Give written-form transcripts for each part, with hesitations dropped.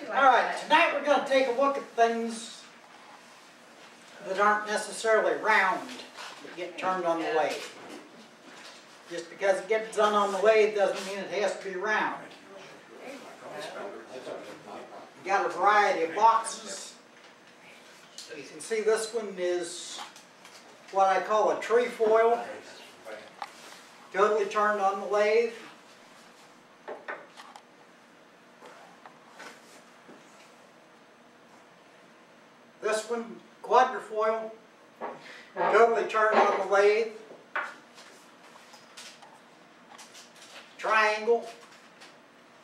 Alright, tonight we're going to take a look at things that aren't necessarily round, that get turned on the lathe. Just because it gets done on the lathe doesn't mean it has to be round. We've got a variety of boxes. You can see this one is what I call a trefoil, totally turned on the lathe. This one, quadrifoil, totally turned on the lathe. Triangle,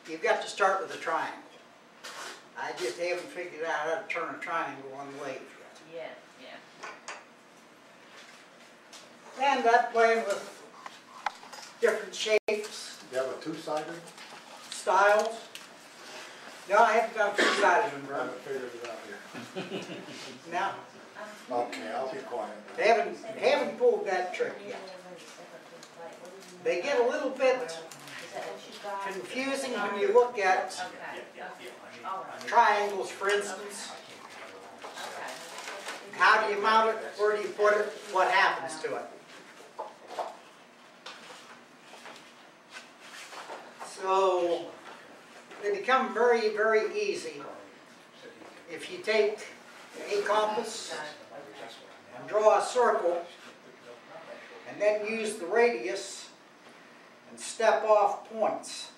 you've got to start with a triangle. I just haven't figured out how to turn a triangle on the lathe yet. Yeah. And I'm playing with different shapes. You have a two-sided? Styles. No, I haven't done two-sided one, I bro. haven't figured it out yet. No. Okay, I'll be quiet. They haven't pulled that trick yet. They get a little bit confusing when you look at triangles, for instance. How do you mount it? Where do you put it? What happens to it? So they become very, very easy if you take a compass and draw a circle and then use the radius and step off points.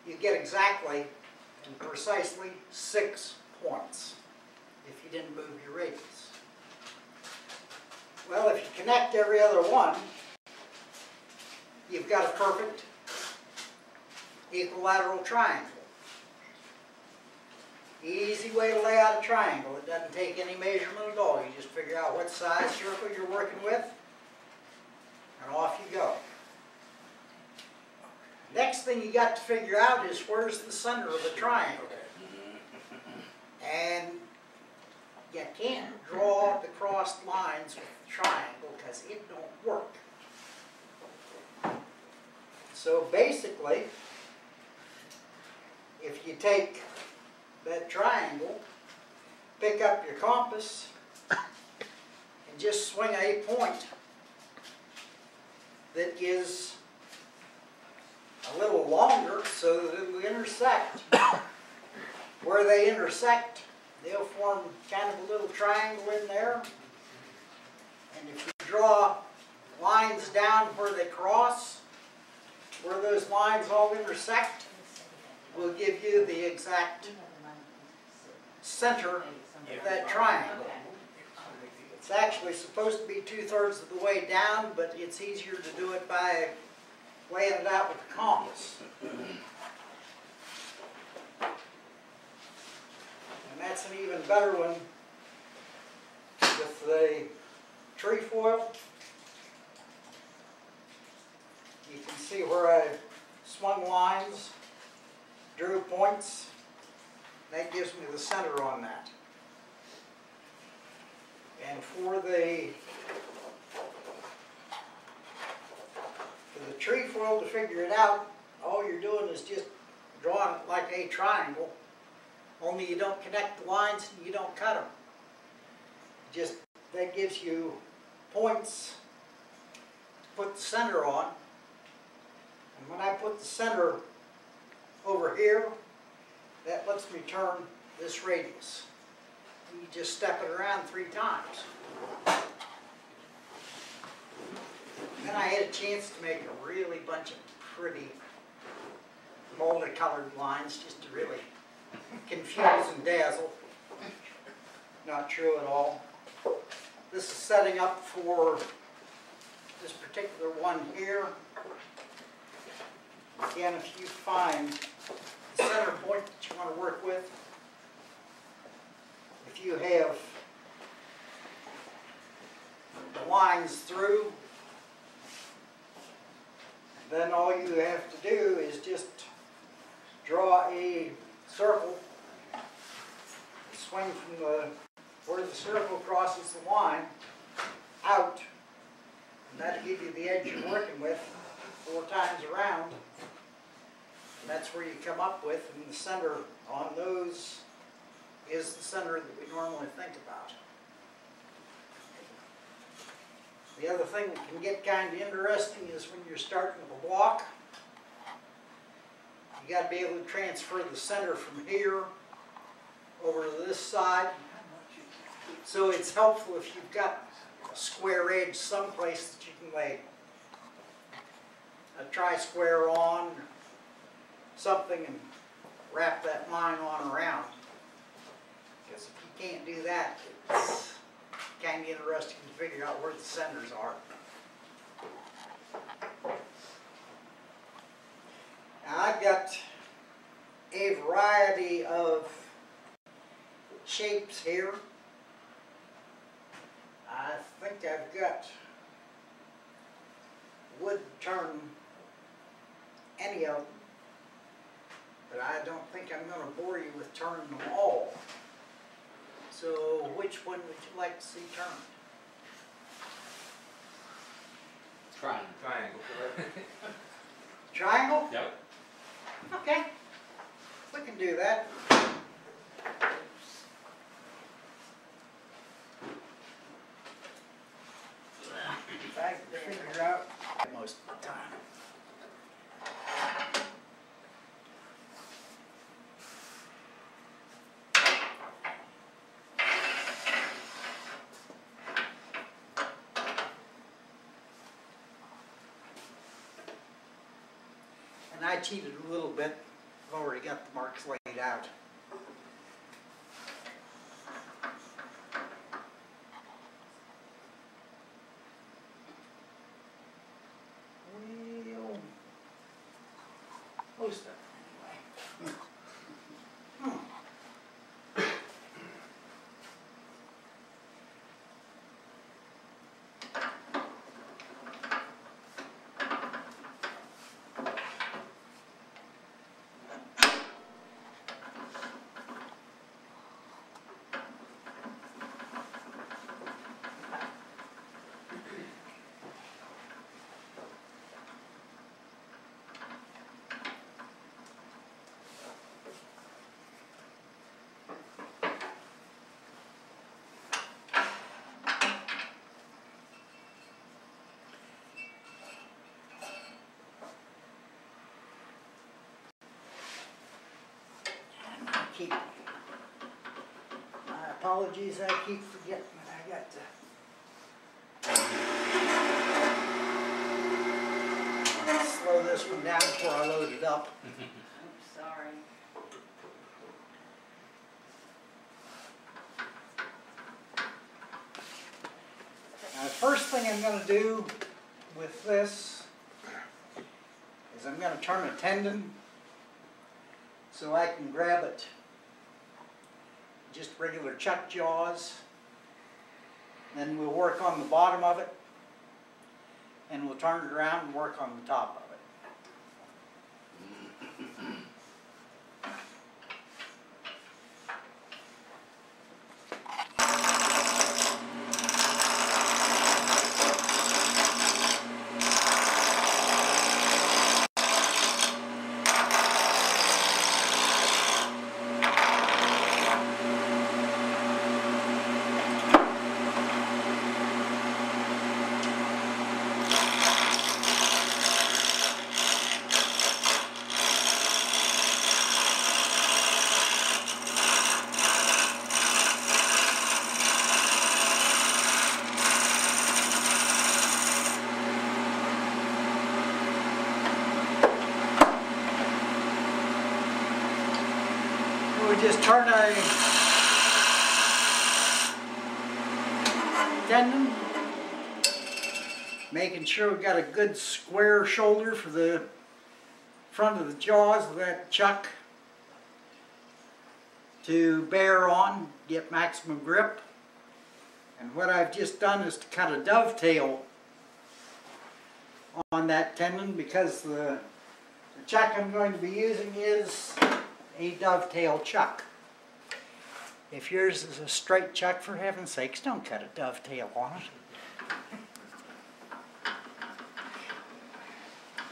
You get exactly and precisely 6 points if you didn't move your radius. Well, if you connect every other one, you've got a perfect equilateral triangle. Easy way to lay out a triangle. It doesn't take any measurement at all. You just figure out what size circle you're working with, and off you go. Next thing you got to figure out is where's the center of the triangle. And you can't draw the crossed lines with the triangle because it don't work. So basically, if you take that triangle, pick up your compass, and just swing a point that is a little longer so that it will intersect. Where they intersect, they'll form kind of a little triangle in there. And if you draw lines down where they cross, where those lines all intersect, will give you the exact center of that triangle. It's actually supposed to be 2/3 of the way down, but it's easier to do it by laying it out with the compass. And that's an even better one with the trefoil. You can see where I swung lines, drew points. That gives me the center on that. And for the trefoil to figure it out, all you're doing is just drawing it like a triangle, only you don't connect the lines and you don't cut them. Just that gives you points to put the center on. And when I put the center over here, that lets me turn this radius. You just step it around 3 times. Then I had a chance to make a really bunch of pretty multicolored lines just to really confuse and dazzle. Not true at all. This is setting up for this particular one here. Again, if you find the center point that you want to work with, if you have the lines through, then all you have to do is just draw a circle, swing from where the circle crosses the line out, and that'll give you the edge you're working with 4 times around. And that's where you come up with, and the center on those is the center that we normally think about. The other thing that can get kind of interesting is when you're starting with a block, you got to be able to transfer the center from here over to this side. So it's helpful if you've got a square edge someplace that you can lay a tri-square on something and wrap that line on around. Because if you can't do that, it's kind of interesting to figure out where the centers are. Now I've got a variety of shapes here. I think I've got wood turn any of them, but I don't think I'm going to bore you with turning them all. So which one would you like to see turned? Triangle. Triangle? Yep. Okay, we can do that. If I can figure out most of the time. And I cheated a little bit. I've already got the marks laid out. Well, most of it anyway. My apologies, I keep forgetting that I got to slow this one down before I load it up. Oops, sorry. Now the first thing I'm going to do with this is I'm going to turn a tendon so I can grab it, just regular chuck jaws. Then we'll work on the bottom of it, and we'll turn it around and work on the top of it. We just turn a tendon, making sure we've got a good square shoulder for the front of the jaws of that chuck to bear on, get maximum grip. And what I've just done is to cut a dovetail on that tendon, because the chuck I'm going to be using is a dovetail chuck. If yours is a straight chuck, for heaven's sakes, don't cut a dovetail on it.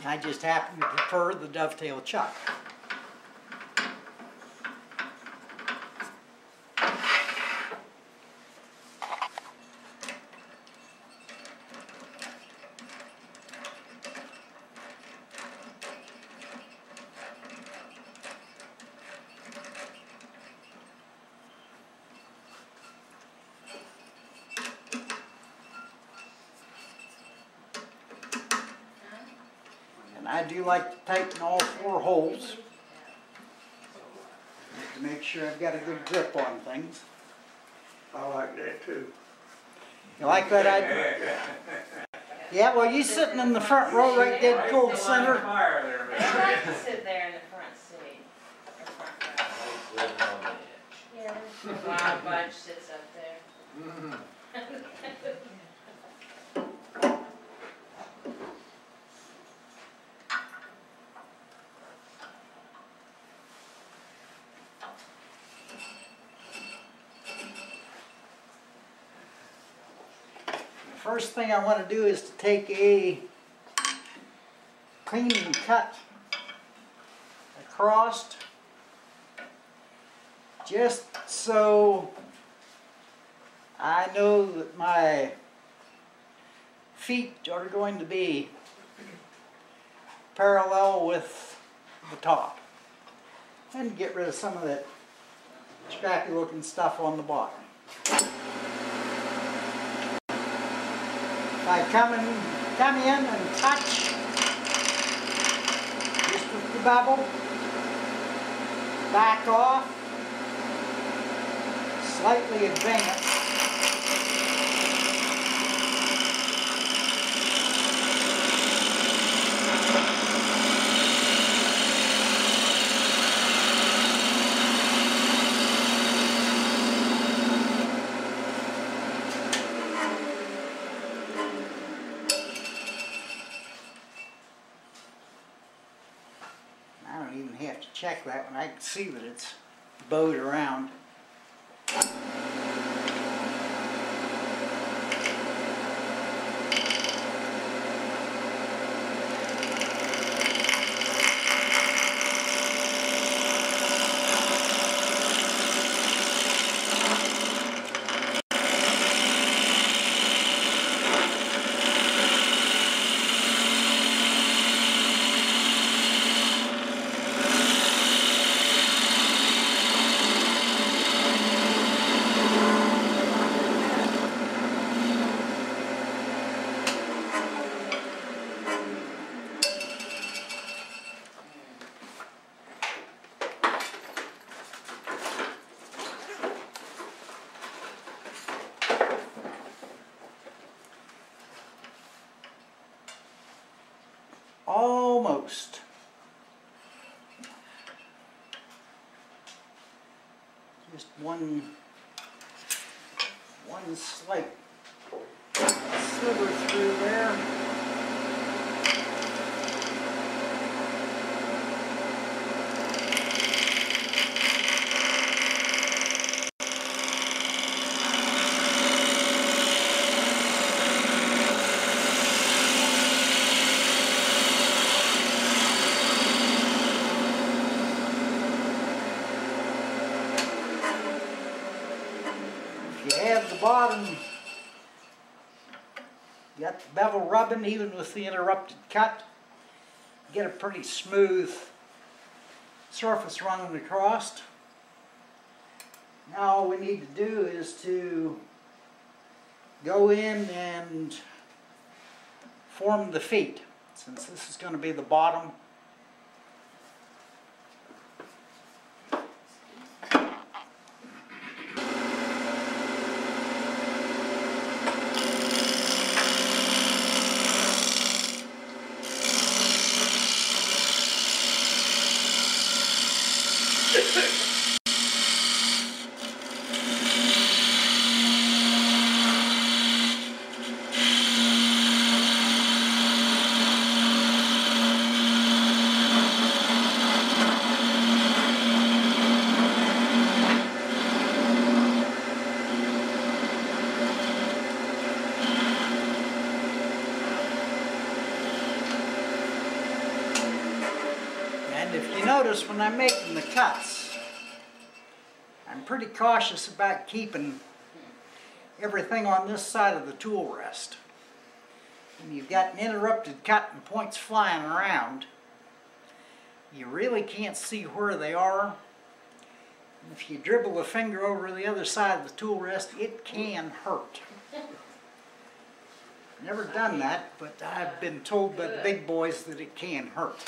I just happen to prefer the dovetail chuck. And I do like to tighten all 4 holes to make sure I've got a good grip on things. I like that too. You like that idea? Yeah, well, you sitting in the front row right dead cold center. I like to sit there in the front seat. Or front row. Yeah, there's a wild bunch sits up there. First thing I want to do is to take a cleaning cut across, just so I know that my feet are going to be parallel with the top, and get rid of some of that scrappy looking stuff on the bottom. I come in and touch just with the bevel, back off, slightly advance, have to check that one. I can see that it's bowed around. Almost. Just one slight sliver through there. The bottom, you got the bevel rubbing even with the interrupted cut, you get a pretty smooth surface running across. Now all we need to do is to go in and form the feet, since this is going to be the bottom. And if you notice, when I'm making the cuts, I'm pretty cautious about keeping everything on this side of the tool rest. When you've got an interrupted cut and points flying around, you really can't see where they are. And if you dribble a finger over the other side of the tool rest, it can hurt. Never done that, but I've been told by the big boys that it can hurt.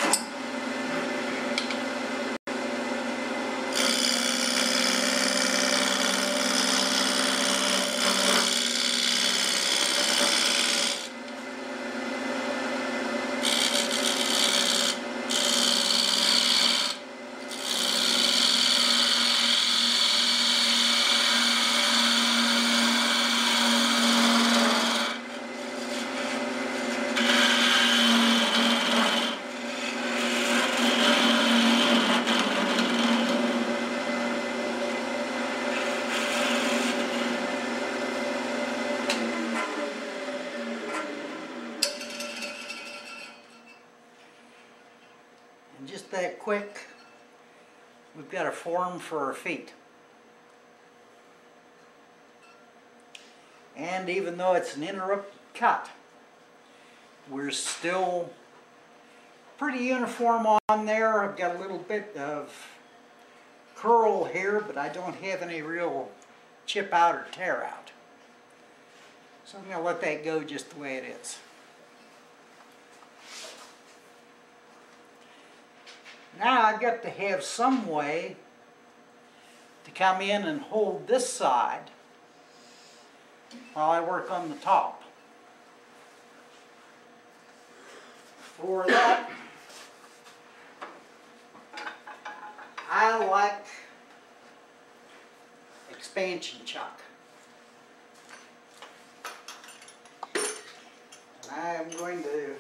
And just that quick, we've got a form for our feet. And even though it's an interrupted cut, we're still pretty uniform on there. I've got a little bit of curl here, but I don't have any real chip out or tear out. So I'm going to let that go just the way it is. Now I've got to have some way to come in and hold this side while I work on the top. For that, I like expansion chuck. And I am going to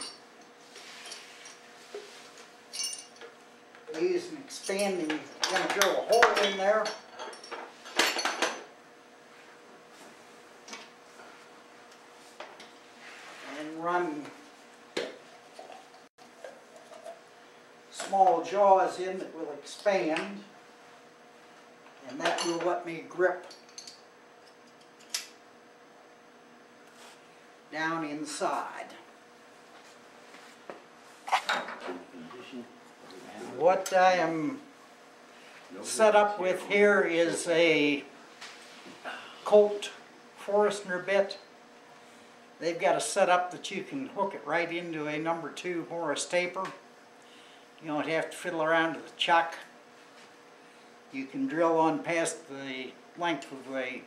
use an expanding, I'm going to drill a hole in there. And run small jaws in that will expand, and that will let me grip down inside. What I am set up with here is a Colt Forestner bit. They've got a setup that you can hook it right into a number 2 Morris taper. You don't have to fiddle around with the chuck. You can drill on past the length of the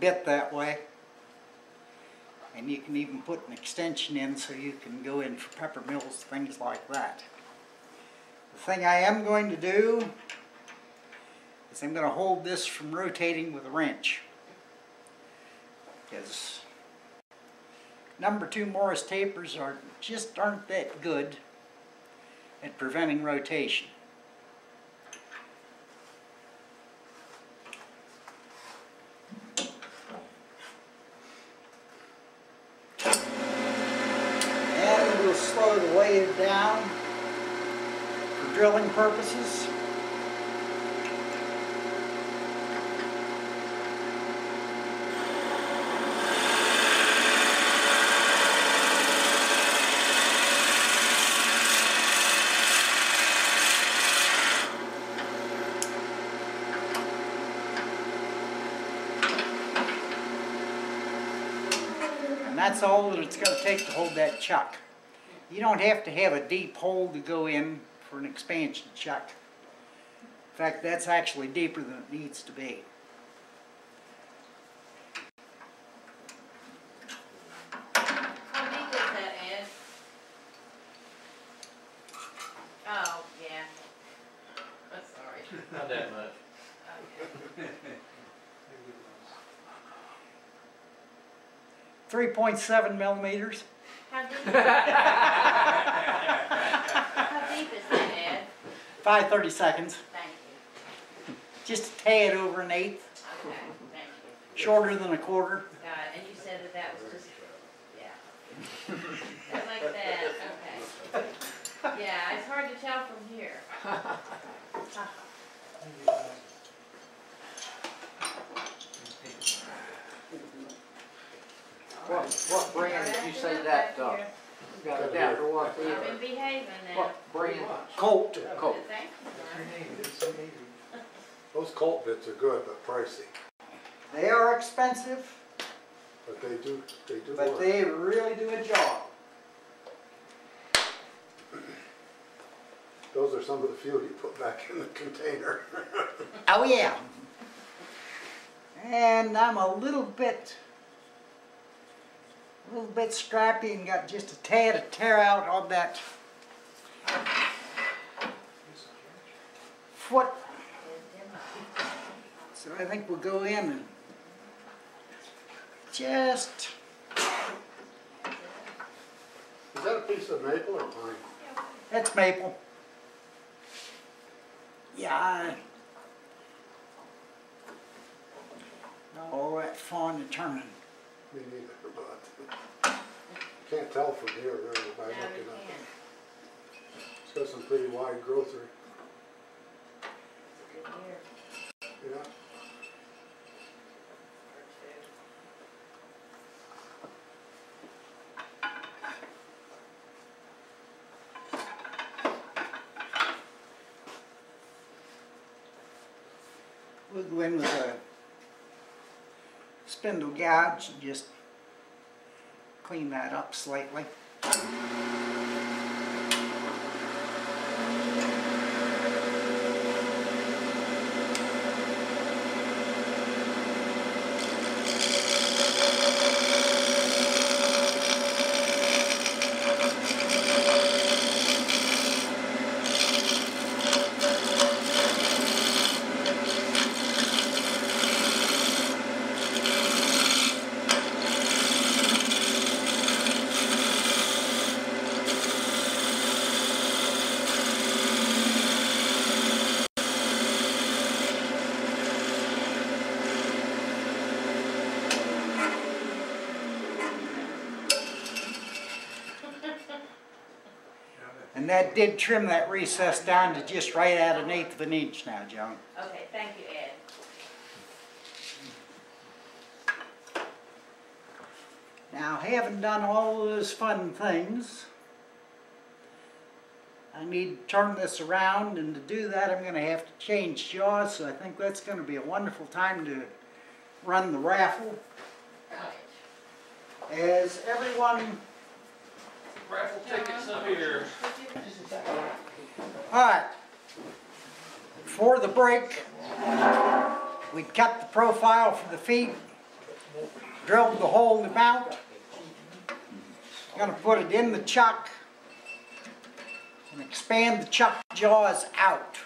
bit that way. And you can even put an extension in so you can go in for pepper mills, things like that. The thing I am going to do is I'm going to hold this from rotating with a wrench. Because number 2 Morris tapers aren't that good at preventing rotation. And we'll slow the wave down for drilling purposes. That's all that it's going to take to hold that chuck. You don't have to have a deep hole to go in for an expansion chuck. In fact, that's actually deeper than it needs to be. How deep is that, Ed? Oh, yeah. I'm sorry. Not that much. Okay. 3.7 millimeters. How deep is that, Ed? 5/30 seconds. Thank you. Just a tad over an eighth. Okay, thank you. Shorter than a quarter. Got it. And you said that was just, yeah. Like that, okay. What brand did you say that, got it down for what? I've been behaving now. What brand? Colt. Colt. Thank you. Those Colt bits are good, but pricey. They are expensive, But they do but work. they really do a job. Those are some of the fuel you put back in the container. Oh yeah. And I'm a little bit scrappy and got just a tad of tear out on that foot. So I think we'll go in and just, Is that a piece of maple or pine? that's maple. Yeah, all that fond of turning. Me neither, but can't tell from here really by No, we looking up. can't. It's got some pretty wide growth there. It's a good year Yeah. or two. We'll go in with a spindle gouge and just clean that up slightly. And that did trim that recess down to just right at 1/8 of an inch now, Joan. Okay, thank you, Ed. Now, having done all those fun things, I need to turn this around, and to do that I'm going to have to change jaws, so I think that's going to be a wonderful time to run the raffle. As everyone... Raffle tickets up here. Alright, before the break, we cut the profile for the feet, drilled the hole in the mount, gonna put it in the chuck, and expand the chuck jaws out.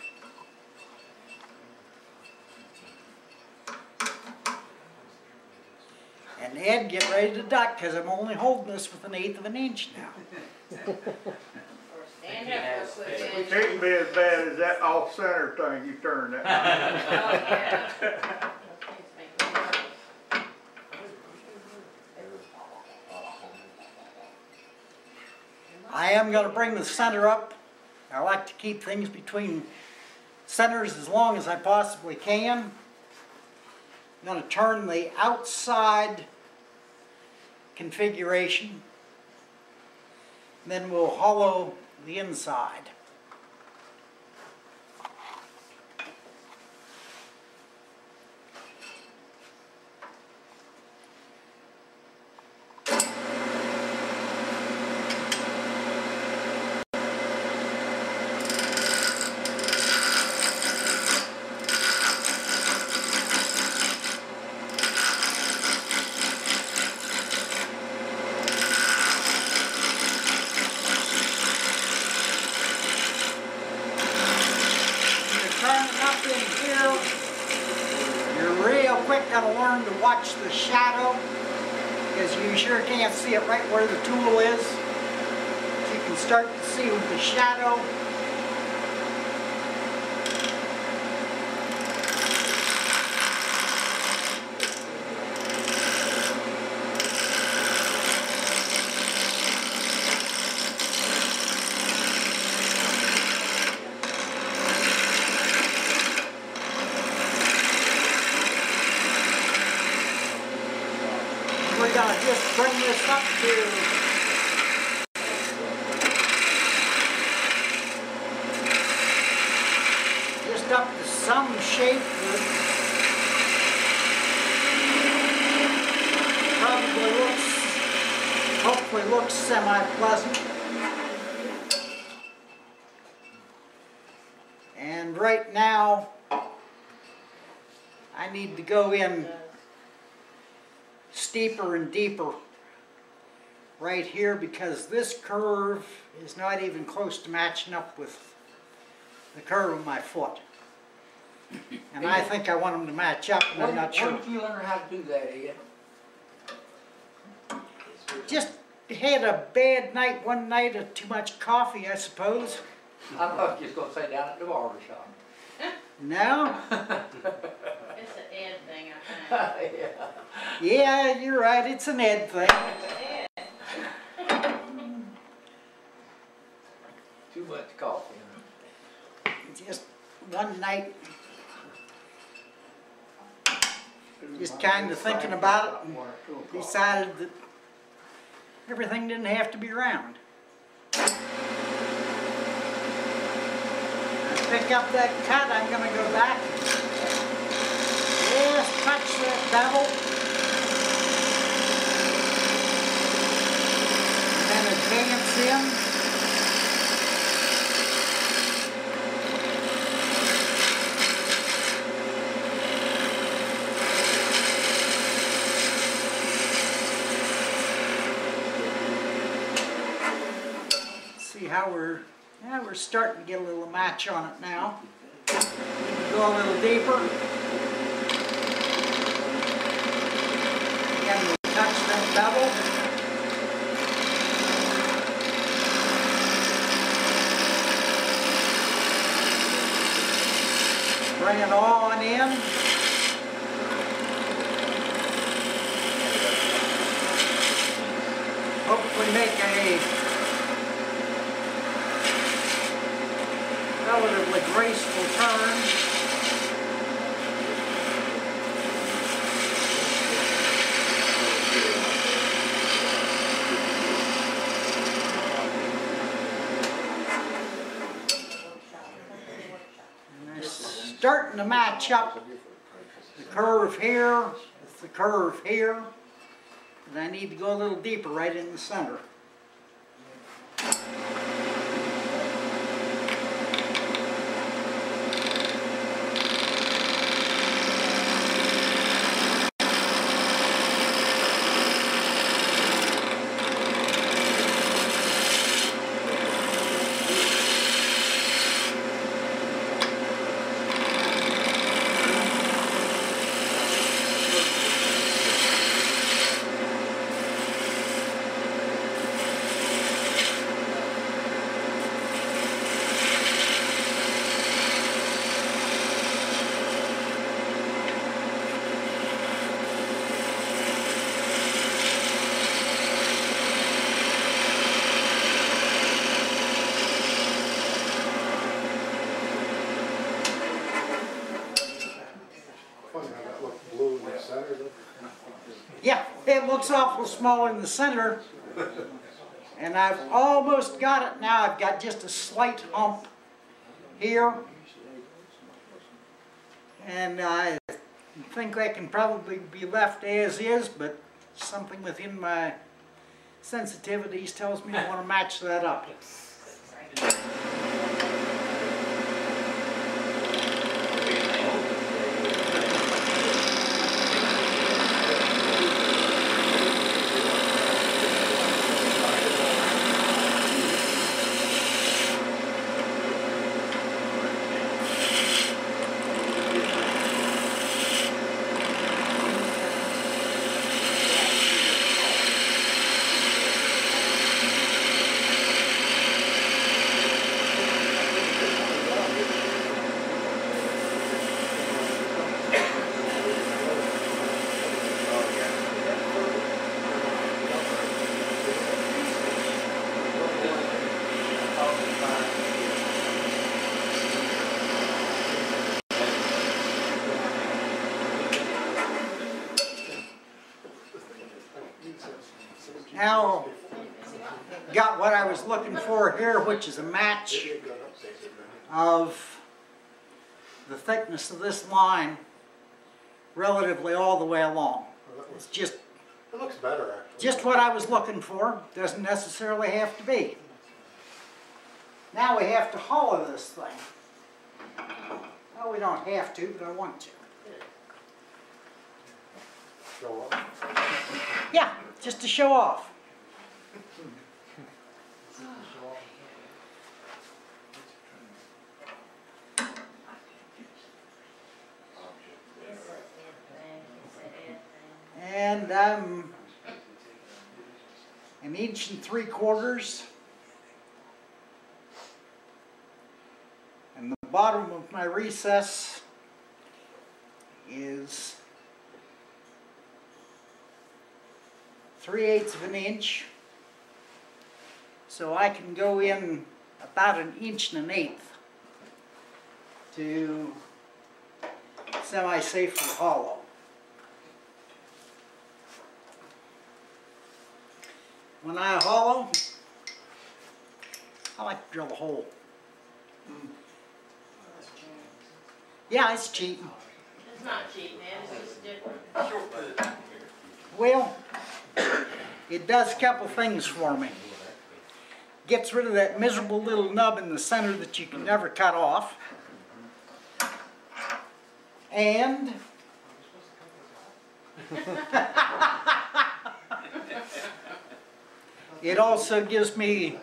And Ed, get ready to duck, because I'm only holding this with 1/8 of an inch now. Stand up real quick, It Ed. can't be as bad as that off-center thing you turned that. Oh, yeah. Please make me nervous. I am going to bring the center up. I like to keep things between centers as long as I possibly can. I'm going to turn the outside configuration. Then we'll hollow the inside. Got to learn to watch the shadow, because you sure can't see it right where the tool is. You can start to see the shadow. bring this up to just up to some shape that hopefully looks semi-pleasant. And right now, I need to go in steeper and deeper right here because this curve is not even close to matching up with the curve of my foot. And I think I want them to match up, and I'm not sure. When did you learn how to do that, Ed? Just had a bad night one night of too much coffee, I suppose. I thought you was going to say down at the barber shop. No? It's an Ed thing, I think. Yeah, you're right, it's an Ed thing. Too much coffee. Just one night, just kind of thinking about it and decided that everything didn't have to be round. I pick up that cut, I'm going to go back and just touch that bevel and then advance in. See how we're starting to get a little match on it now. Go a little deeper. Again, we'll touch that bevel. Bring it on in. Hopefully make a relatively graceful turn. And they're starting to match up the curve here with the curve here. And I need to go a little deeper right in the center. Yeah, it looks awful small in the center, and I've almost got it now. I've got just a slight hump here, and I think that can probably be left as is, but something within my sensitivities tells me I want to match that up. Now, got what I was looking for here, which is a match of the thickness of this line relatively all the way along. It's just It looks better, actually. Just what I was looking for. Doesn't necessarily have to be. Now we have to hollow this thing. Well, we don't have to, but I want to. Show off. Yeah, just to show off. And I'm 1 3/4 inches. And the bottom of my recess is 3/8 inch. So I can go in about 1 1/8 inches to semi-safely hollow. When I hollow, I like to drill a hole. Yeah, it's cheap. It's not cheap, man, it's just different. Well, it does a couple things for me. Gets rid of that miserable little nub in the center that you can never cut off. And it also gives me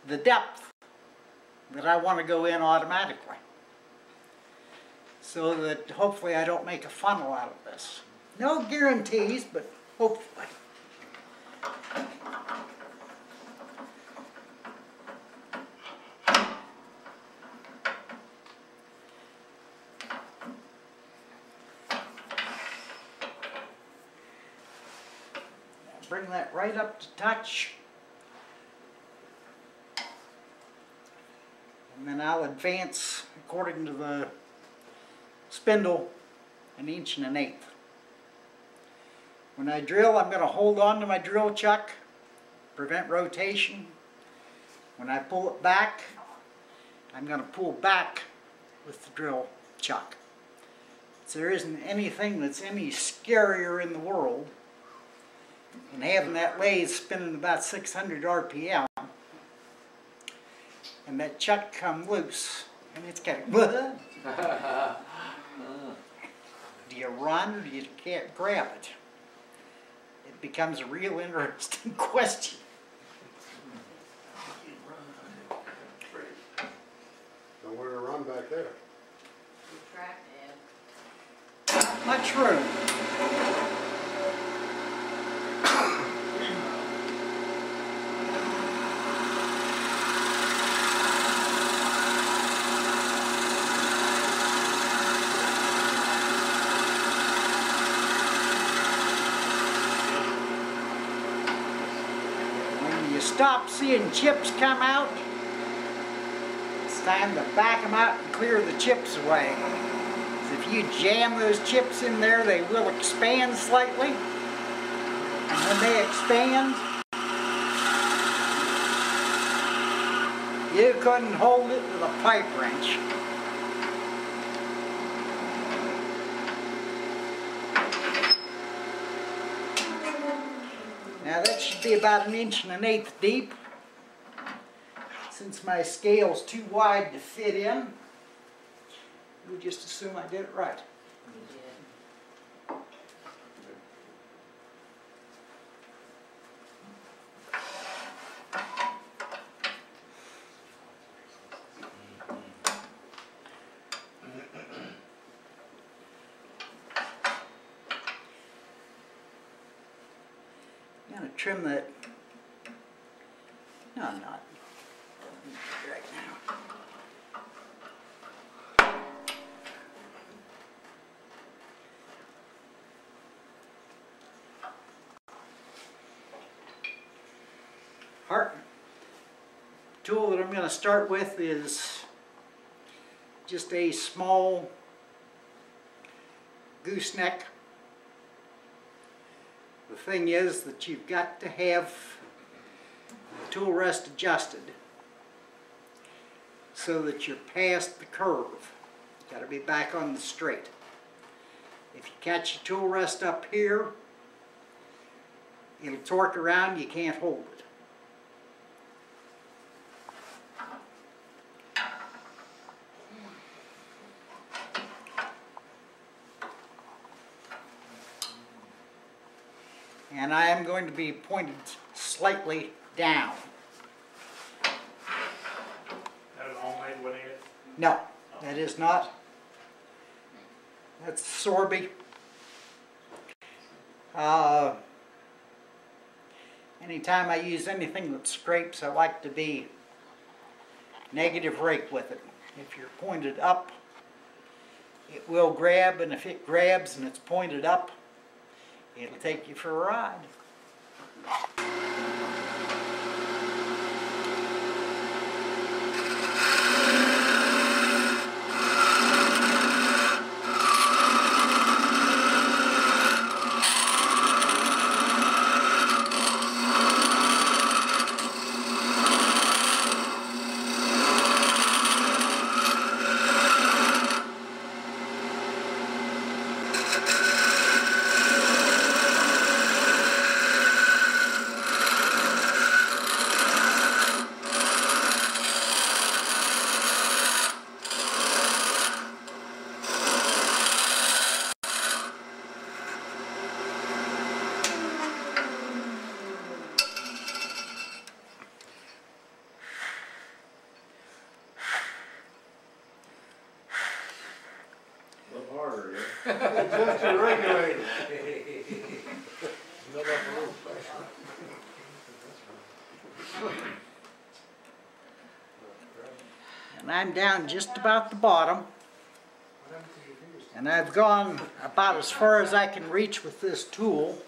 the depth that I want to go in automatically, so that hopefully I don't make a funnel out of this. No guarantees, but hopefully. Bring that right up to touch. And then I'll advance according to the spindle 1 1/8 inches. When I drill, I'm going to hold on to my drill chuck, prevent rotation. When I pull it back, I'm going to pull back with the drill chuck. So there isn't anything that's any scarier in the world and having that lathe spinning about 600 RPM and that chuck come loose and it's kind of do you run or do you can't grab it? It becomes a real interesting question. Nowhere to run back there. Track, Ed. Much room. Stop seeing chips come out, it's time to back them out and clear the chips away. So if you jam those chips in there, they will expand slightly. And when they expand, you couldn't hold it with a pipe wrench. Now that should be about 1 1/8 inches deep. Since my scale's too wide to fit in, we'll just assume I did it right. You did. I'm going to trim that. No, I'm not. Right now. Tool that I'm going to start with is just a small gooseneck with thing is that you've got to have the tool rest adjusted so that you're past the curve. You've got to be back on the straight. If you catch your tool rest up here, it'll torque around, you can't hold it. And I am going to be pointed slightly down. That is homemade one, Ed? No, that is not. That's Sorby. Anytime I use anything that scrapes, I like to be negative rake with it. If you're pointed up, it will grab, and if it grabs and it's pointed up, it'll take you for a ride. Just a regulator. And I'm down just about the bottom. And I've gone about as far as I can reach with this tool.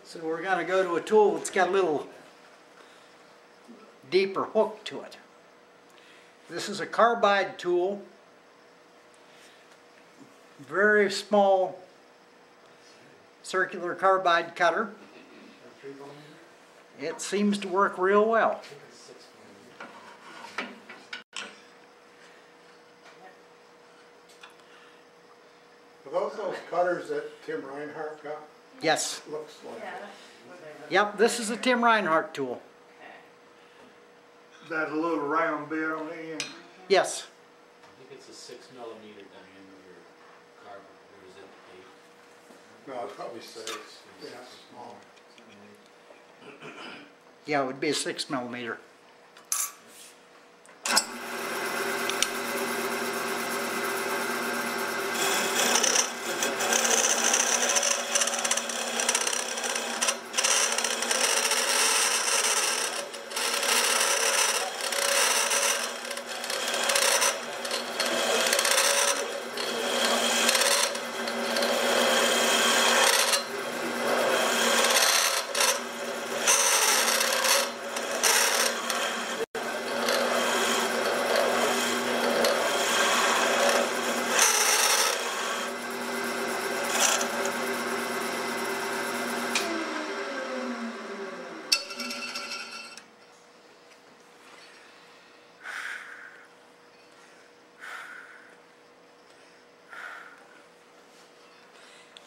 So we're going to go to a tool that's got a little deeper hook to it. This is a carbide tool. Very small circular carbide cutter. It seems to work real well. Are those cutters that Tim Reinhardt got? Yes. Looks like Yeah, it. that's what they look Yep, this is a Tim Reinhardt tool. That a little round bit on the end. Yes. I think it's a 6mm diameter carbon, or is it 8? No, it's probably 6. Yeah, it's small. Yeah, it would be a 6mm.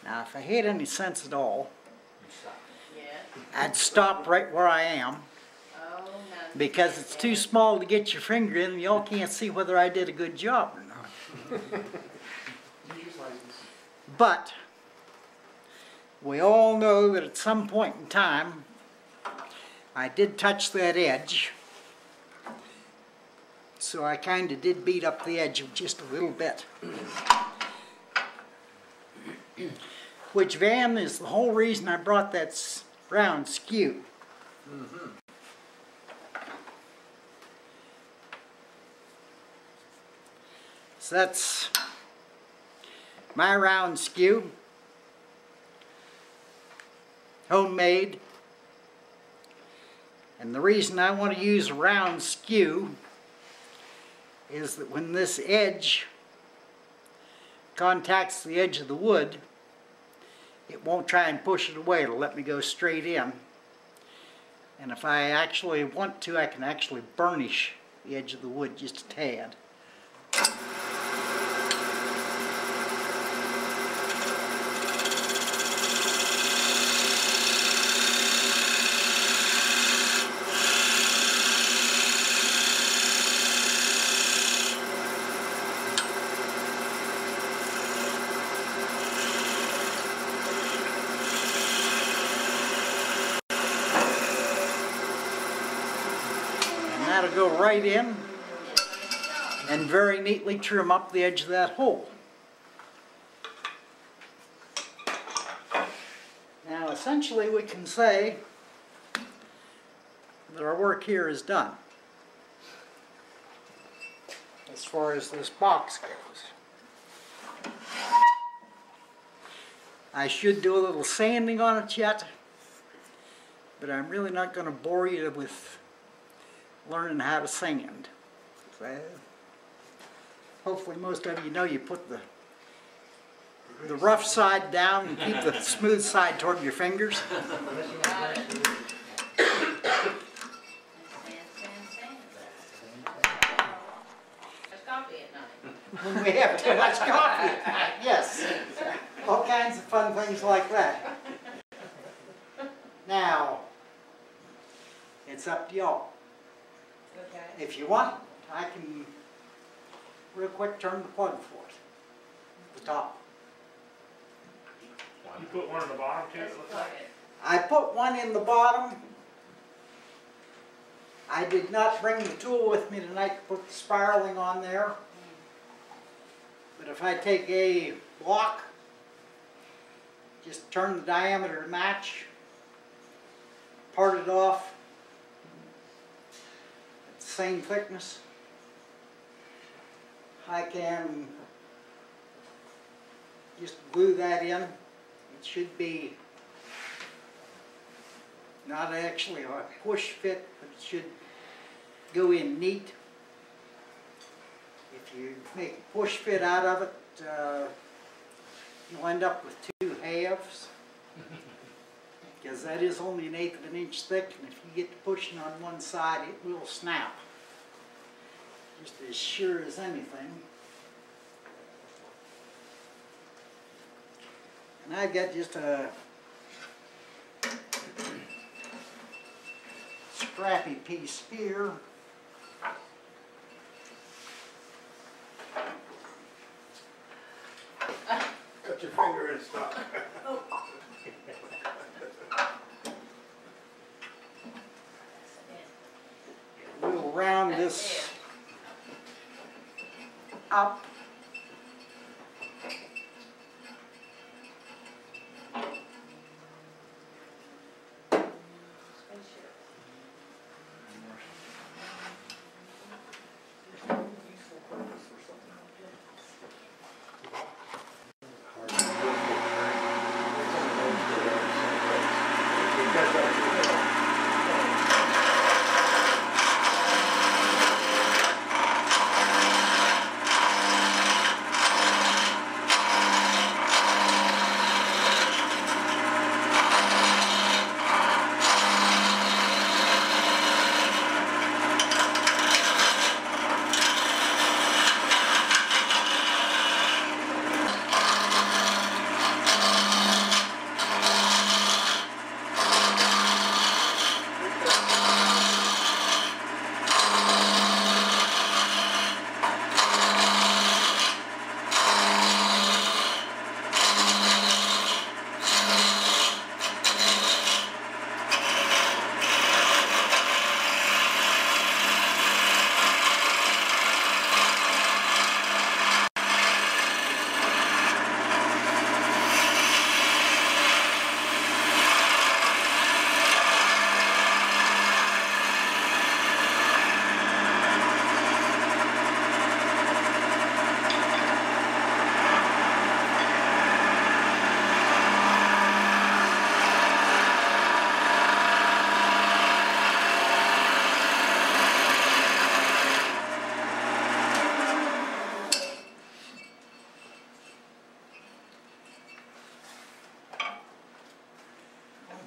Now, if I had any sense at all, Yeah. I'd stop right where I am, Oh, no. because it's too small to get your finger in, and y'all can't see whether I did a good job or not. But we all know that at some point in time, I did touch that edge, so I kind of did beat up the edge just a little bit. Which, Van, is the whole reason I brought that round skew. So that's my round skew, homemade. And the reason I want to use a round skew is that when this edge contacts the edge of the wood, it won't try and push it away. It'll let me go straight in. And if I actually want to, I can actually burnish the edge of the wood just a tad. That'll go right in and very neatly trim up the edge of that hole. Now essentially we can say that our work here is done as far as this box goes. I should do a little sanding on it yet, but I'm really not going to bore you with learning how to sand. Hopefully most of you know you put the rough side down and keep the smooth side toward your fingers. Got it. Sand. There's coffee at night. When we have too much coffee. Yes. All kinds of fun things like that. Now, it's up to y'all. Okay. If you want, I can real quick turn the plug for it. The top. You put one in the bottom too, it looks like? I put one in the bottom. I did not bring the tool with me tonight to put the spiraling on there. But if I take a block, just turn the diameter to match, part it off, at the same thickness, I can just glue that in. It should be not actually a push fit, but it should go in neat. If you make a push fit out of it, you'll end up with two halves, because that is only 1/8 of an inch thick, and if you get to pushing on one side, it will snap, just as sure as anything. And I've got just a scrappy piece here. Cut your finger in stuck. We'll round this up.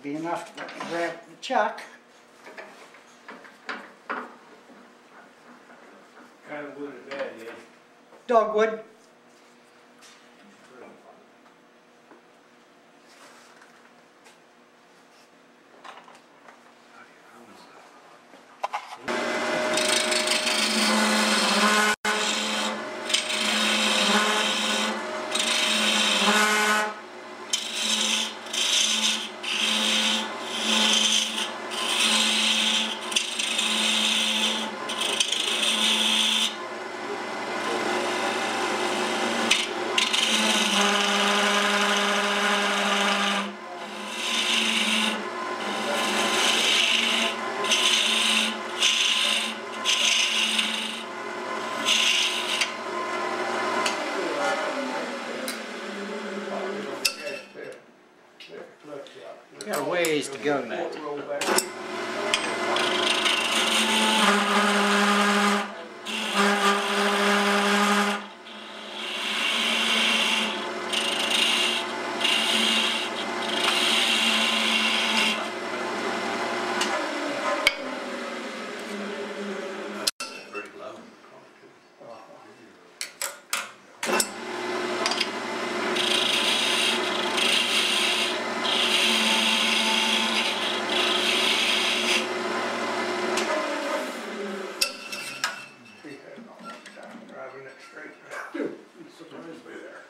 Be enough to grab the chuck. Kind of wood is that, yeah. Dogwood. Got a ways to go now. Roll back.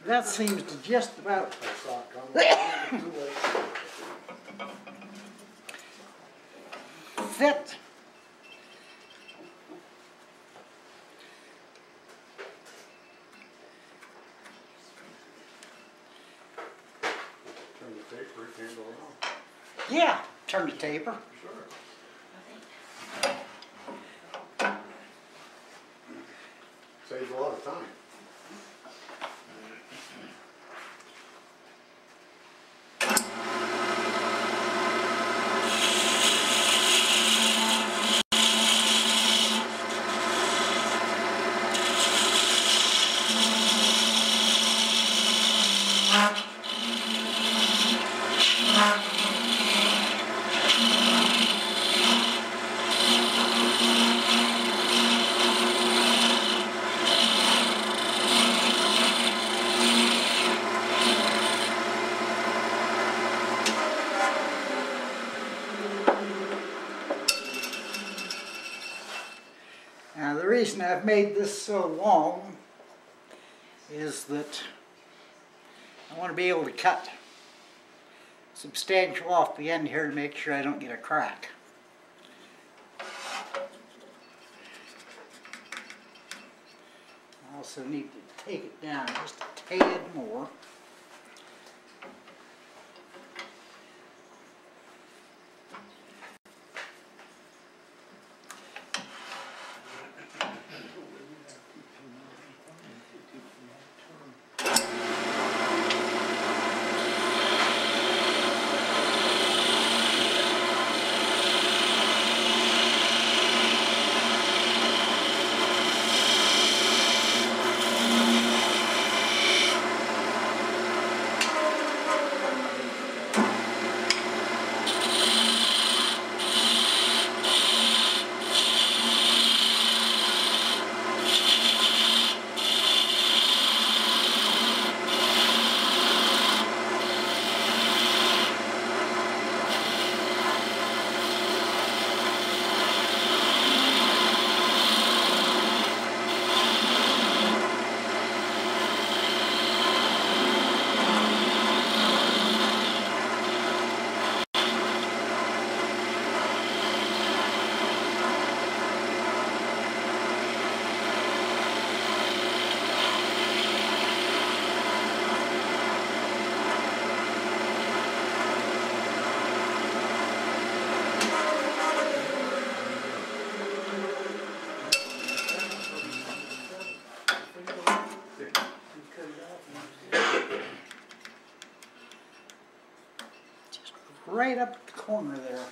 That seems to just about I saw it coming. Too late. fit. Turn the taper, handle it on. Yeah, turn the taper. Sure. Saves a lot of time. Now the reason I've made this so long is that I want to be able to cut substantial off the end here to make sure I don't get a crack. I also need to take it down just a tad more. Right up at the corner there.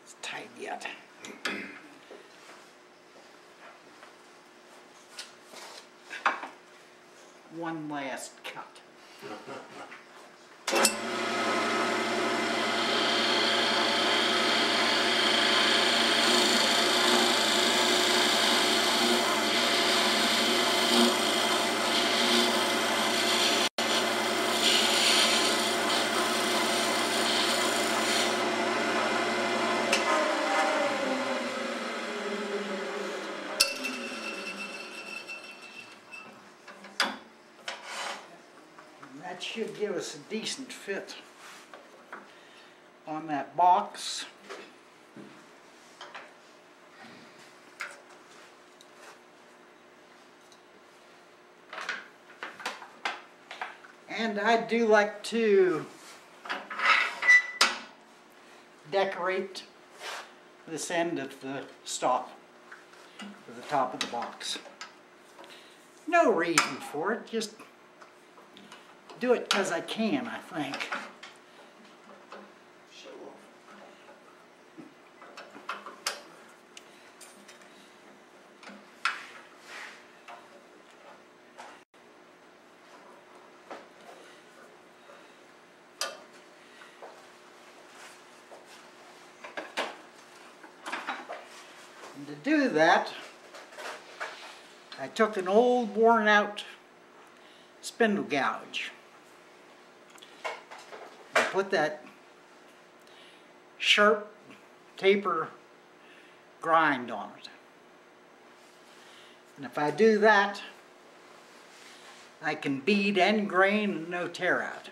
It's tight yet. One last cut. That should give us a decent fit on that box. And I do like to decorate this end of the stop to the top of the box. No reason for it, just do it because I can, I think. And to do that, I took an old worn out spindle gouge and put that sharp taper grind on it. And if I do that, I can bead and grain and no tear out.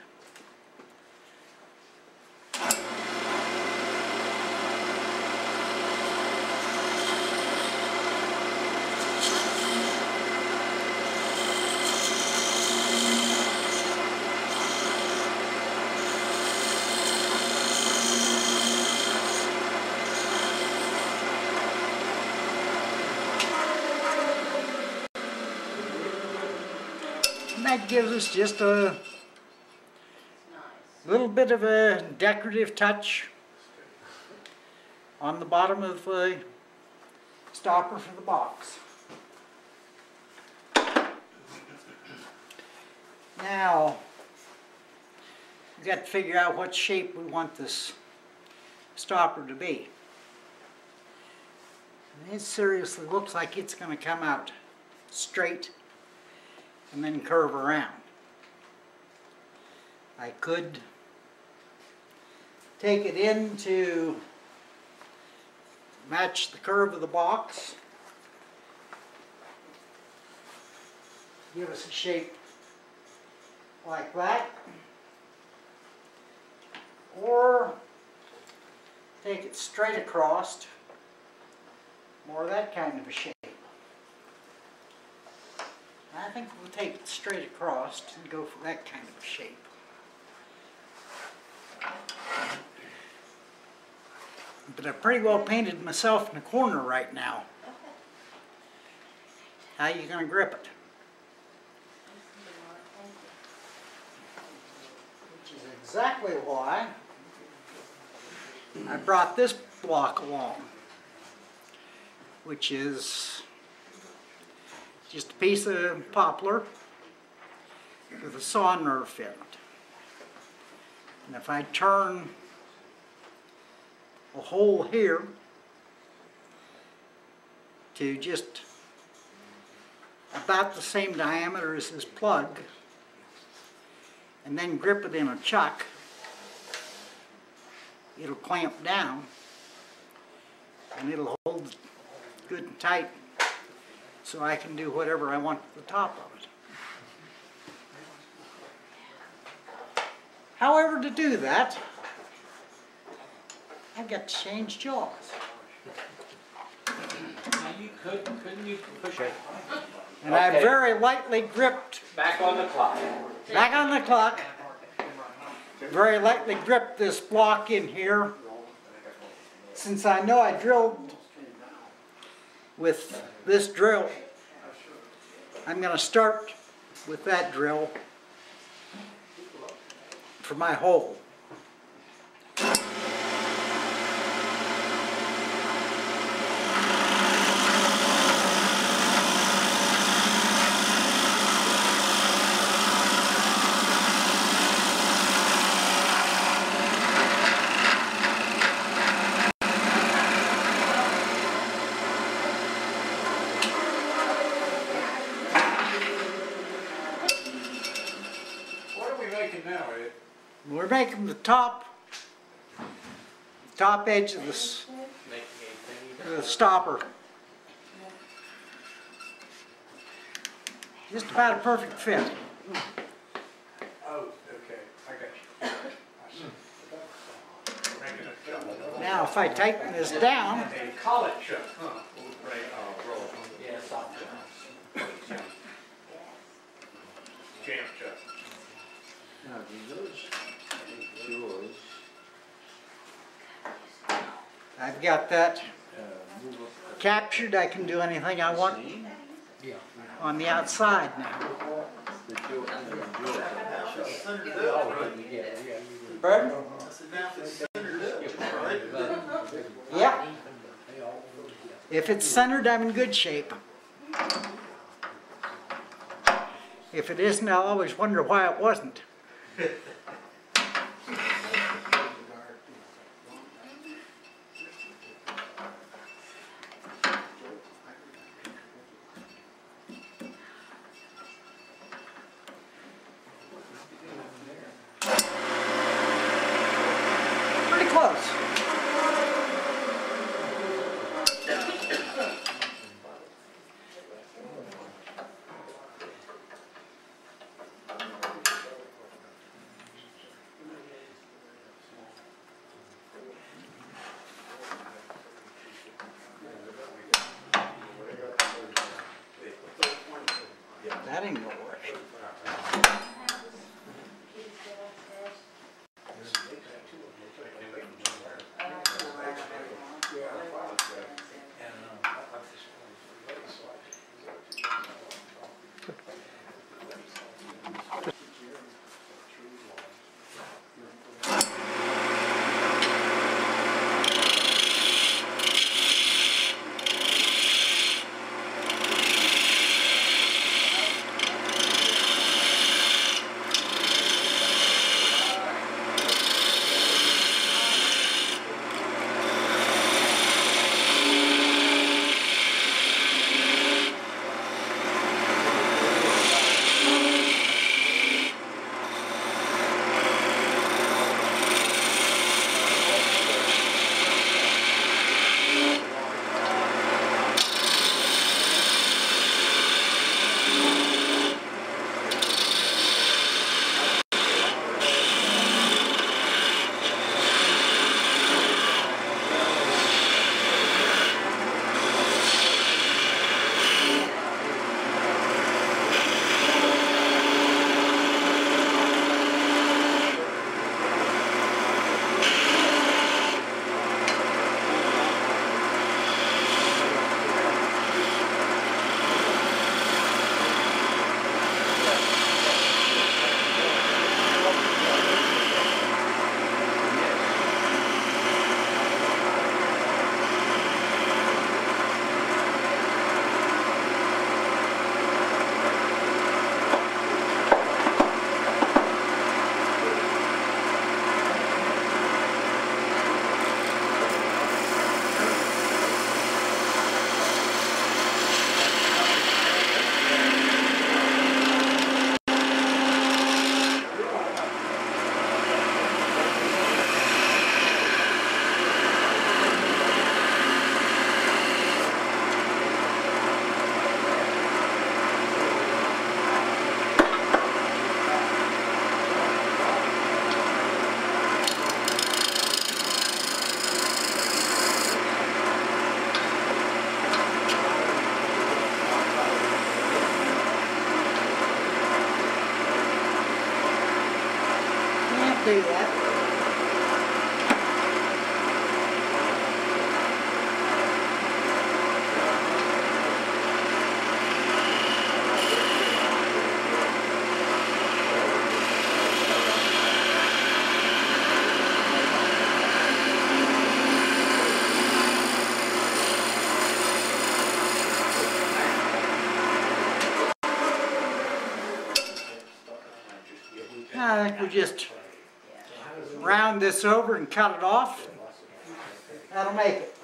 And that gives us just a little bit of a decorative touch on the bottom of the stopper for the box. Now, we've got to figure out what shape we want this stopper to be. And it seriously looks like it's going to come out straight and then curve around. I could take it in to match the curve of the box, give us a shape like that, or take it straight across, more that kind of a shape. I think we'll take it straight across and go for that kind of a shape. But I've pretty well painted myself in the corner right now. How are you going to grip it? Which is exactly why I brought this block along, which is just a piece of poplar with a saw nerf in it. And if I turn a hole here to just about the same diameter as this plug, and then grip it in a chuck, it'll clamp down and it'll hold good and tight so I can do whatever I want at the top of it. However, to do that, I've got to change jaws. Now you couldn't you push it? And I very lightly gripped, Back on the clock. back on the clock, very lightly gripped this block in here. Since I know I drilled with this drill, I'm going to start with that drill for my hole. making now, Ed? We're making the top edge of Making a the stopper. Just about a perfect fit. Oh, okay, I got you. I see. Making a Now, if I tighten this down, a collet chuck, huh? Right, roll. Yeah, soft jams. Jam chuck. Now, do those, yours, I've got that move up captured. I can do anything I want the seam? Yeah. on the outside now. The jewel and the jewel. Pardon? Yeah. If it's centered, I'm in good shape. If it isn't, I'll always wonder why it wasn't. Pretty close. That ain't gonna work. Do that. I think we just round this over and cut it off. That'll make it.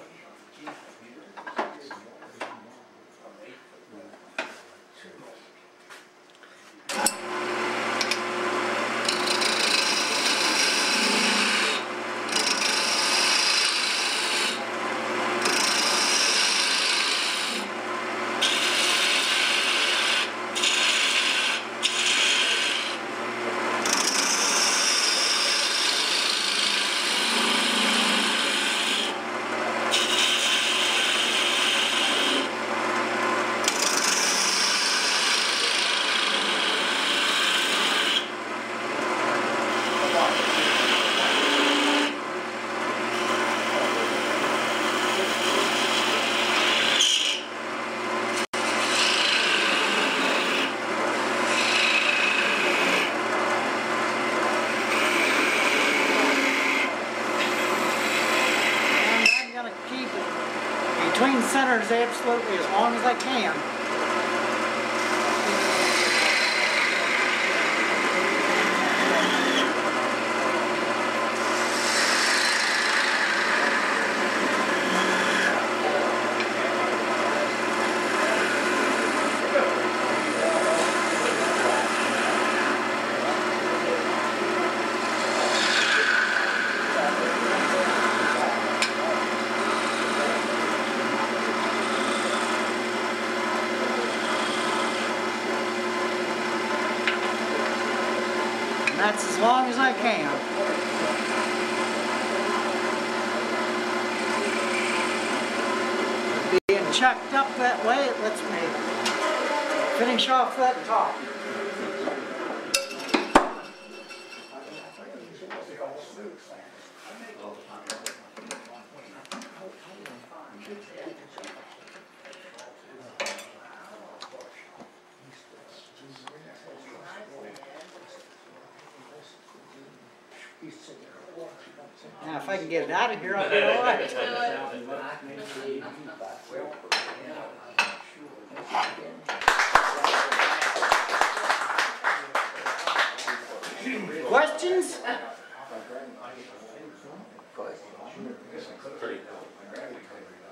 centers absolutely as long as I can. That's as long as I can. Being chucked up that way, it lets me finish off that top. Now, if I can get it out of here, I'll be all right. Questions?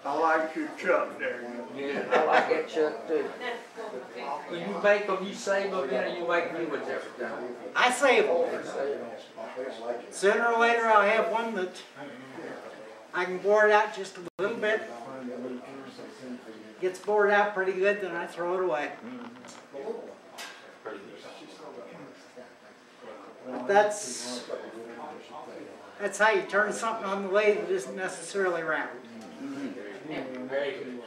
I like your truck there. Yeah, I like that chuck too. When you make them, you save them, then you make new ones every time. I save them. Sooner or later, I'll have one that I can bore it out just a little bit. Gets bored out pretty good, then I throw it away. But that's how you turn something on the lathe that isn't necessarily round. Very good.